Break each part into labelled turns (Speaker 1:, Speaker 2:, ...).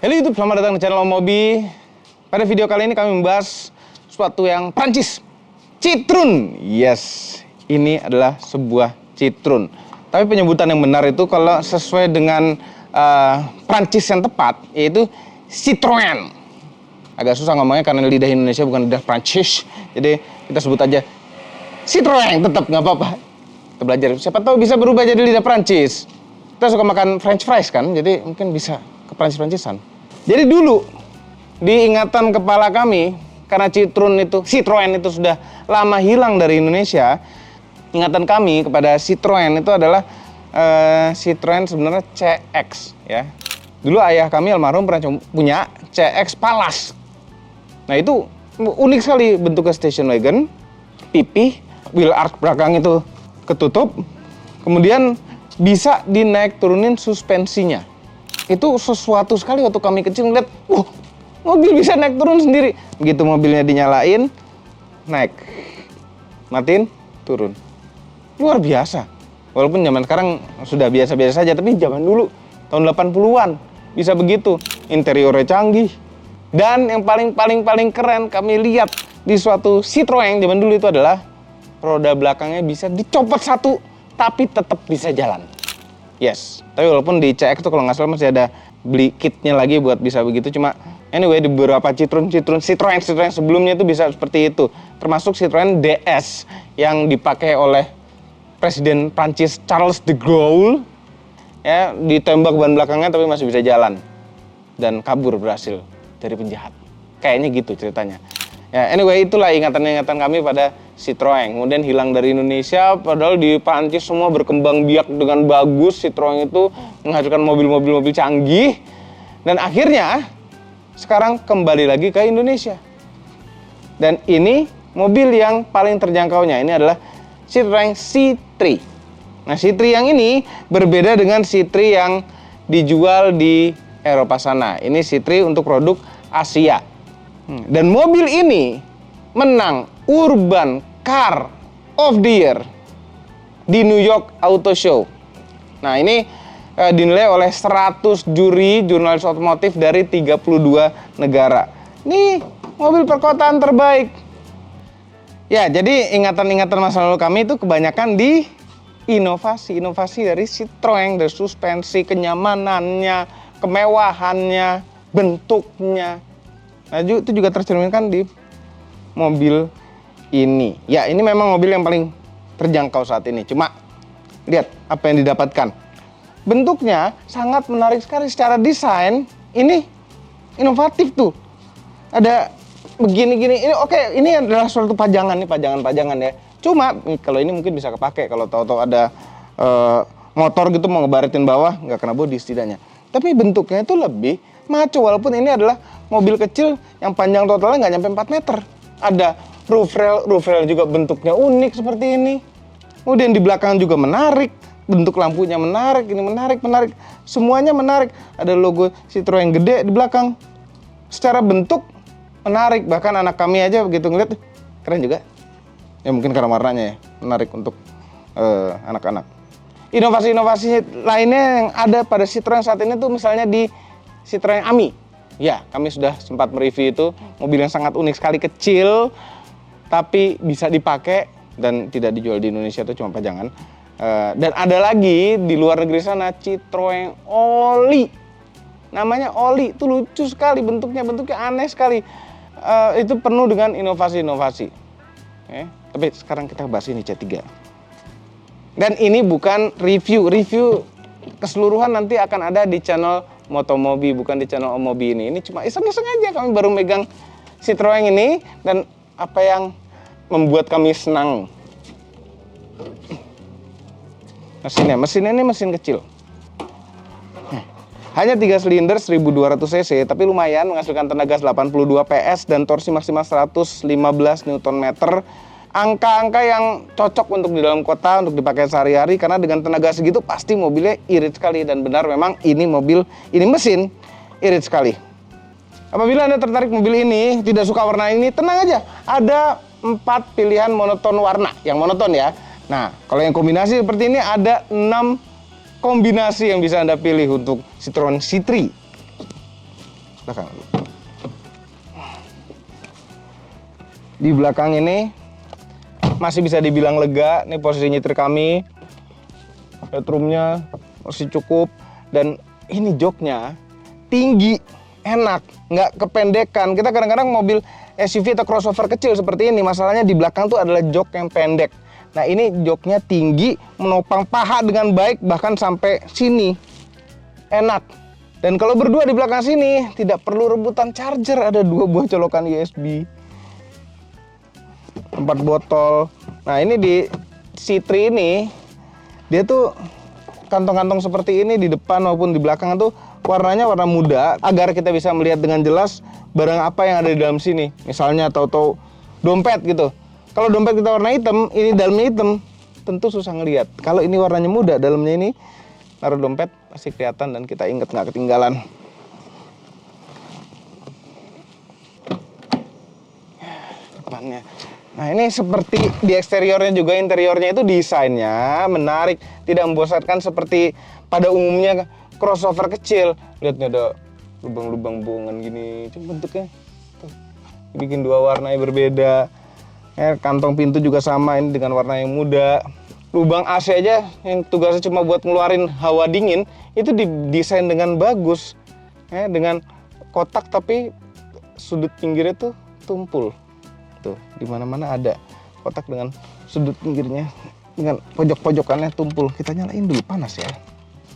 Speaker 1: Halo YouTube, selamat datang di channel Om Mobi. Pada video kali ini kami membahas sesuatu yang Prancis. Citroen. Yes, ini adalah sebuah Citroen. Tapi penyebutan yang benar itu kalau sesuai dengan Prancis yang tepat, yaitu Citroen. Agak susah ngomongnya karena lidah Indonesia bukan lidah Prancis. Jadi kita sebut aja Citroen, tetap nggak apa-apa. Kita belajar, siapa tahu bisa berubah jadi lidah Prancis. Kita suka makan French fries kan, jadi mungkin bisa ke Prancis-Prancisan. Jadi dulu di ingatan kepala kami, karena Citroen itu sudah lama hilang dari Indonesia, ingatan kami kepada Citroen itu adalah Citroen sebenarnya CX ya. Dulu ayah kami almarhum pernah punya CX Palace. Nah itu unik sekali bentuknya station wagon, pipih, wheel arch belakang itu ketutup, kemudian bisa dinaik turunin suspensinya. Itu sesuatu sekali waktu kami kecil ngeliat, mobil bisa naik turun sendiri. Begitu mobilnya dinyalain, naik, matiin, turun. Luar biasa. Walaupun zaman sekarang sudah biasa-biasa saja, tapi zaman dulu, tahun 80-an, bisa begitu. Interiornya canggih. Dan yang paling keren kami lihat di suatu Citroen zaman dulu itu adalah roda belakangnya bisa dicopot satu, tapi tetap bisa jalan. Yes, tapi walaupun di CX tuh kalau nggak salah masih ada beli kitnya lagi buat bisa begitu. Cuma anyway di beberapa Citroen sebelumnya itu bisa seperti itu. Termasuk Citroen DS yang dipakai oleh Presiden Prancis Charles de Gaulle. Ya, ditembak ban belakangnya tapi masih bisa jalan. Dan kabur berhasil dari penjahat. Kayaknya gitu ceritanya. Ya, anyway itulah ingatan-ingatan kami pada Citroen. Kemudian hilang dari Indonesia, padahal di Prancis semua berkembang biak dengan bagus. Citroen itu menghasilkan mobil-mobil canggih. Dan akhirnya sekarang kembali lagi ke Indonesia. Dan ini mobil yang paling terjangkaunya. Ini adalah Citroen C3. Nah C3 yang ini berbeda dengan C3 yang dijual di Eropa sana. Ini C3 untuk produk Asia. Dan mobil ini menang Urban Car of the Year di New York Auto Show. Nah ini dinilai oleh 100 juri jurnalis otomotif dari 32 negara. Ini mobil perkotaan terbaik. Ya, jadi ingatan-ingatan masa lalu kami itu kebanyakan di inovasi dari Citroen, dari suspensi, kenyamanannya, kemewahannya, bentuknya. Nah, itu juga tercerminkan di mobil ini. Ya, ini memang mobil yang paling terjangkau saat ini. Cuma, lihat apa yang didapatkan. Bentuknya sangat menarik sekali secara desain. Ini inovatif tuh. Ada begini-gini. Ini oke, ini adalah suatu pajangan nih, pajangan ya. Cuma, kalau ini mungkin bisa kepake. Kalau tahu-tahu ada motor gitu mau ngebaritin bawah, nggak kena bodi setidaknya. Tapi bentuknya itu lebih maco, walaupun ini adalah mobil kecil yang panjang totalnya nggak nyampe 4 meter. Ada roof rail juga bentuknya unik seperti ini. Kemudian di belakang juga menarik, bentuk lampunya menarik, ini menarik. Semuanya menarik. Ada logo Citroen gede di belakang. Secara bentuk menarik, bahkan anak kami aja begitu ngeliat, keren juga. Ya mungkin karena warnanya ya, menarik untuk anak-anak. Inovasi-inovasi lainnya yang ada pada Citroen saat ini tuh misalnya di Citroen Ami. Ya, kami sudah sempat mereview itu. Mobil yang sangat unik sekali, kecil, tapi bisa dipakai dan tidak dijual di Indonesia, itu cuma pajangan. Dan ada lagi di luar negeri sana, Citroen Oli. Namanya Oli, itu lucu sekali bentuknya aneh sekali. Itu penuh dengan inovasi-inovasi. Tapi sekarang kita bahas ini C3. Dan ini bukan review keseluruhan nanti akan ada di channel Motomobi, bukan di channel Om Mobi ini. Ini cuma iseng-iseng aja kami baru megang Citroen ini dan apa yang membuat kami senang. Mesinnya ini mesin kecil. Hanya 3 silinder 1200 cc, tapi lumayan menghasilkan tenaga 82 PS dan torsi maksimal 115 Nm. Angka-angka yang cocok untuk di dalam kota, untuk dipakai sehari-hari, karena dengan tenaga segitu pasti mobilnya irit sekali. Dan benar memang ini mesin irit sekali. Apabila Anda tertarik mobil ini, tidak suka warna ini, tenang aja. Ada 4 pilihan monoton warna, yang monoton ya. Nah, kalau yang kombinasi seperti ini ada 6 kombinasi yang bisa Anda pilih untuk Citroen C3. belakang. Di belakang ini masih bisa dibilang lega. Ini posisi nyetir kami. Headroomnya masih cukup. Dan ini joknya tinggi, enak, nggak kependekan. Kita kadang-kadang mobil SUV atau crossover kecil seperti ini, masalahnya di belakang tuh adalah jok yang pendek. Nah ini joknya tinggi, menopang paha dengan baik, bahkan sampai sini. Enak. Dan kalau berdua di belakang sini, tidak perlu rebutan charger. Ada 2 buah colokan USB. Tempat botol. Nah ini di C3 ini, dia tuh kantong-kantong seperti ini di depan maupun di belakang tuh warnanya warna muda, agar kita bisa melihat dengan jelas barang apa yang ada di dalam sini. Misalnya tahu-tahu dompet gitu. Kalau dompet kita warna hitam, ini dalamnya hitam, tentu susah ngelihat. Kalau ini warnanya muda, dalamnya ini taruh dompet pasti kelihatan dan kita ingat nggak ketinggalan. Depannya. Nah ini seperti di eksteriornya juga, interiornya itu desainnya menarik, tidak membosankan seperti pada umumnya crossover kecil. Lihat nih ada lubang-lubang bohongan gini, cuma bentuknya tuh, bikin 2 warna yang berbeda. Kantong pintu juga sama, ini dengan warna yang muda. Lubang AC aja yang tugasnya cuma buat ngeluarin hawa dingin, itu didesain dengan bagus, dengan kotak tapi sudut pinggirnya tuh tumpul. Tuh, di mana-mana ada kotak dengan sudut pinggirnya, dengan pojok-pojokannya tumpul. Kita nyalain dulu, panas ya.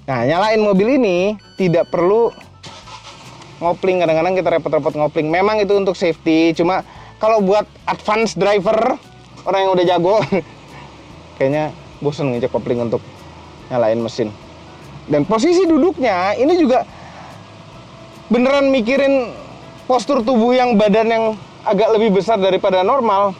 Speaker 1: Nah, nyalain mobil ini tidak perlu ngopling. Kadang-kadang kita repot-repot ngopling. Memang itu untuk safety, cuma kalau buat advance driver, orang yang udah jago, kayaknya bosan ngecek kopling untuk nyalain mesin. Dan posisi duduknya ini juga beneran mikirin postur tubuh yang badan yang agak lebih besar daripada normal.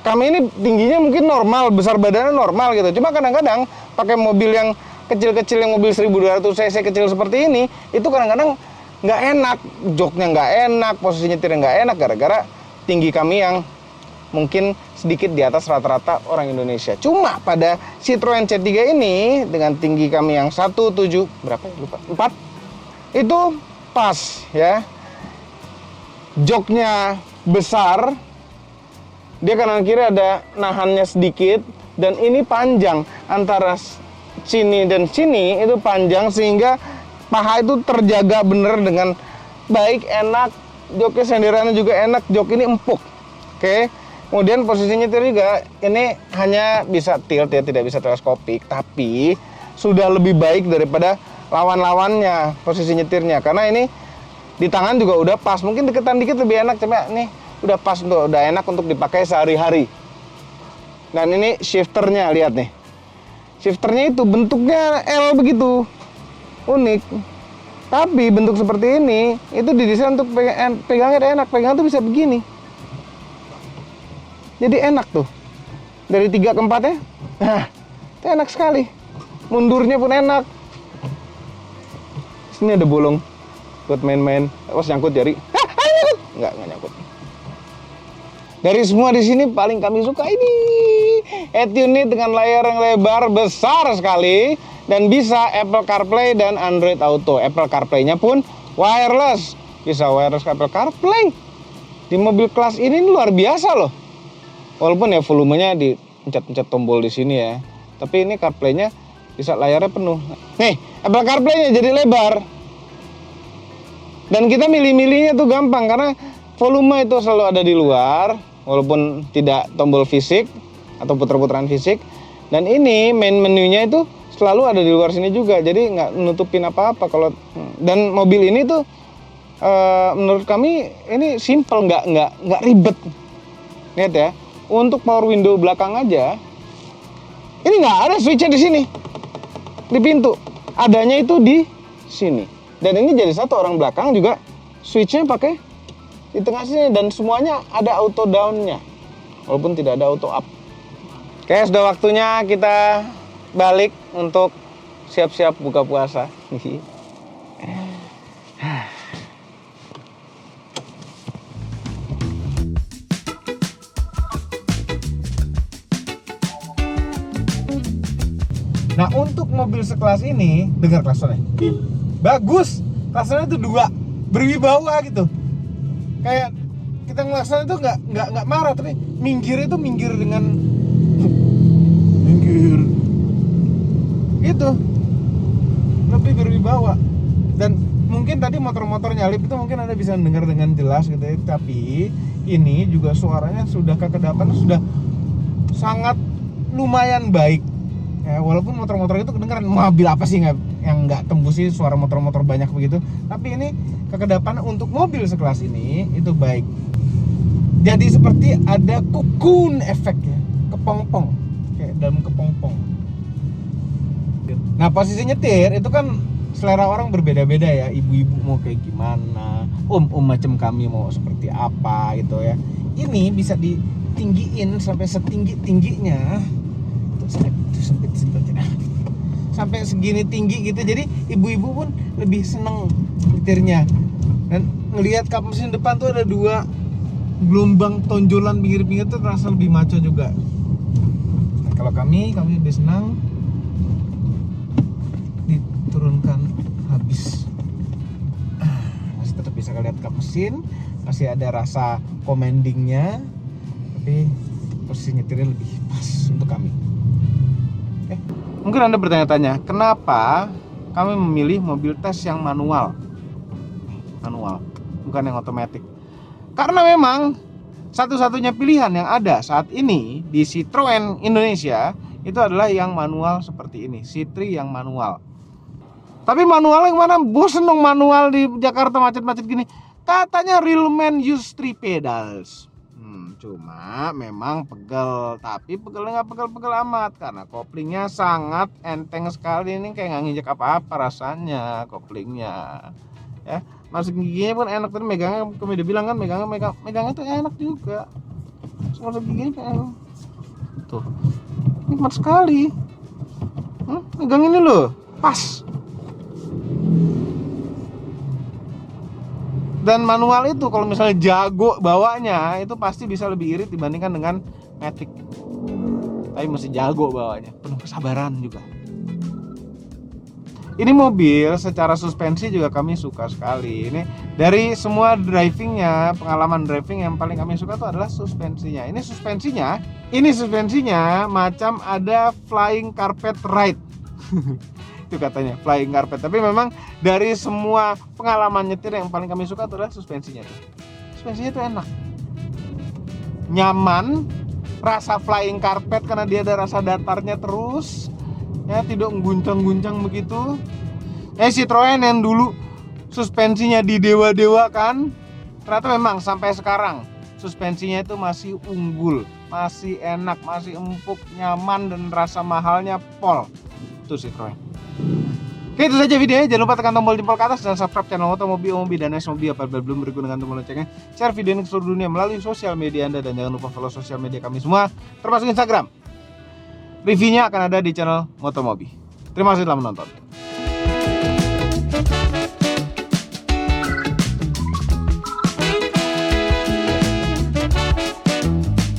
Speaker 1: Kami ini tingginya mungkin normal, besar badannya normal gitu. Cuma kadang-kadang pakai mobil yang kecil-kecil, yang mobil 1200 cc kecil seperti ini, itu kadang-kadang nggak enak, joknya nggak enak, posisi nyetirnya nggak enak gara-gara tinggi kami yang mungkin sedikit di atas rata-rata orang Indonesia. Cuma pada Citroen C3 ini dengan tinggi kami yang 17 berapa ya? Lupa. 4 itu pas ya. Joknya besar, dia kanan kiri ada nahannya sedikit, dan ini panjang antara sini dan sini itu panjang sehingga paha itu terjaga bener dengan baik, enak. Joknya senderannya juga enak, jok ini empuk. Oke. Kemudian posisi nyetir juga ini hanya bisa tilt ya, tidak bisa teleskopik, tapi sudah lebih baik daripada lawan-lawannya posisi nyetirnya, karena ini di tangan juga udah pas. Mungkin deketan dikit lebih enak, coba nih udah pas, udah enak untuk dipakai sehari-hari. Dan ini shifternya, lihat nih, shifternya itu bentuknya L begitu, unik. Tapi bentuk seperti ini itu didesain untuk pegangnya enak, pegangan tuh bisa begini. Jadi enak tuh, dari 3 ke 4 ya, nah itu enak sekali. Mundurnya pun enak. Sini ada bolong buat main-main. Awas nyangkut jari. Nggak nyangkut. Dari semua di sini paling kami suka ini Etunit dengan layar yang lebar besar sekali dan bisa Apple CarPlay dan Android Auto. Apple CarPlay-nya pun wireless, bisa wireless Apple CarPlay. Di mobil kelas ini luar biasa loh. Walaupun ya volumenya dipencet-pencet tombol di sini ya, tapi ini CarPlay-nya bisa layarnya penuh. Nih, Apple CarPlay-nya jadi lebar. Dan kita milih-milihnya tuh gampang karena volume itu selalu ada di luar, walaupun tidak tombol fisik atau putar-putaran fisik. Dan ini main menunya itu selalu ada di luar sini juga, jadi nggak nutupin apa-apa. Kalau dan mobil ini tuh menurut kami ini simple, nggak ribet. Lihat ya, untuk power window belakang aja, ini nggak ada switchnya di sini, di pintu. Adanya itu di sini. Dan ini jadi satu orang belakang juga switchnya pakai di tengah sini, dan semuanya ada auto down-nya walaupun tidak ada auto up. Oke, sudah waktunya kita balik untuk siap-siap buka puasa. Nah, untuk mobil sekelas ini, dengar klaksonnya. Bagus. Klaksonnya itu 2.
Speaker 2: berwibawa gitu. Kayak kita ngelaksanain itu nggak marah, tapi minggir itu minggir dengan minggir gitu, lebih berwibawa. Dan mungkin tadi motor-motor nyalip itu mungkin Anda bisa dengar dengan jelas gitu ya, tapi ini juga suaranya sudah kekedapan sudah sangat lumayan baik ya, walaupun motor-motor itu kedengeran. Mobil apa sih yang nggak tembus sih suara motor-motor banyak begitu, tapi ini kekedapan untuk mobil sekelas ini itu baik. Jadi seperti ada cocoon efek ya, kepompong, kayak dalam kepompong. Nah posisi nyetir itu kan selera orang berbeda-beda ya, ibu-ibu mau kayak gimana, macam kami mau seperti apa gitu ya. Ini bisa ditinggiin sampai setinggi-tingginya, itu sempit sampai segini tinggi gitu. Jadi ibu-ibu pun lebih seneng nyetirnya. Dan ngelihat kap mesin depan tuh ada 2 gelombang tonjolan pinggir-pinggir tuh terasa lebih maco juga. Nah, kalau kami lebih senang diturunkan habis. Masih tetap bisa lihat kap mesin, masih ada rasa commandingnya, tapi posisi nyetirnya lebih pas untuk kami. Mungkin Anda bertanya-tanya, kenapa kami memilih mobil tes yang manual, bukan yang otomatis? Karena memang satu-satunya pilihan yang ada saat ini di Citroen Indonesia itu adalah yang manual seperti ini, C3 yang manual. Tapi manual yang mana? Bosen dong manual di Jakarta macet-macet gini. Katanya real man use 3 pedals. Cuma memang pegel, tapi pegelnya nggak pegel-pegel amat karena koplingnya sangat enteng sekali. Ini kayak nggak nginjek apa-apa rasanya koplingnya. Ya, masuk giginya pun enak, tadi megangnya kami udah bilang kan, megangnya tuh enak juga. Masuk giginya kayak enak. Tuh, nikmat sekali. Megang ini loh, pas. Dan manual itu kalau misalnya jago bawanya itu pasti bisa lebih irit dibandingkan dengan matic. Tapi mesti jago bawanya, penuh kesabaran juga. Ini mobil secara suspensi juga kami suka sekali. Ini dari semua drivingnya, pengalaman driving yang paling kami suka itu adalah suspensinya. Ini suspensinya macam ada flying carpet ride. Itu katanya flying carpet. Tapi memang dari semua pengalaman nyetir yang paling kami suka adalah suspensinya. Suspensinya itu enak, nyaman, rasa flying carpet karena dia ada rasa datarnya terus. Ya, tidak mengguncang-guncang begitu. Citroen yang dulu suspensinya didewa-dewa kan, ternyata memang sampai sekarang suspensinya itu masih unggul, masih enak, masih empuk, nyaman, dan rasa mahalnya pol. Itu Citroen. Oke, itu saja videonya. Jangan lupa tekan tombol jempol ke atas dan subscribe channel Motomobi dan Nesmobi apabila belum berikut dengan tombol loncengnya. Share video ini ke seluruh dunia melalui sosial media Anda, dan jangan lupa follow sosial media kami semua, termasuk Instagram. Reviewnya akan ada di channel Motomobi. Terima kasih telah menonton.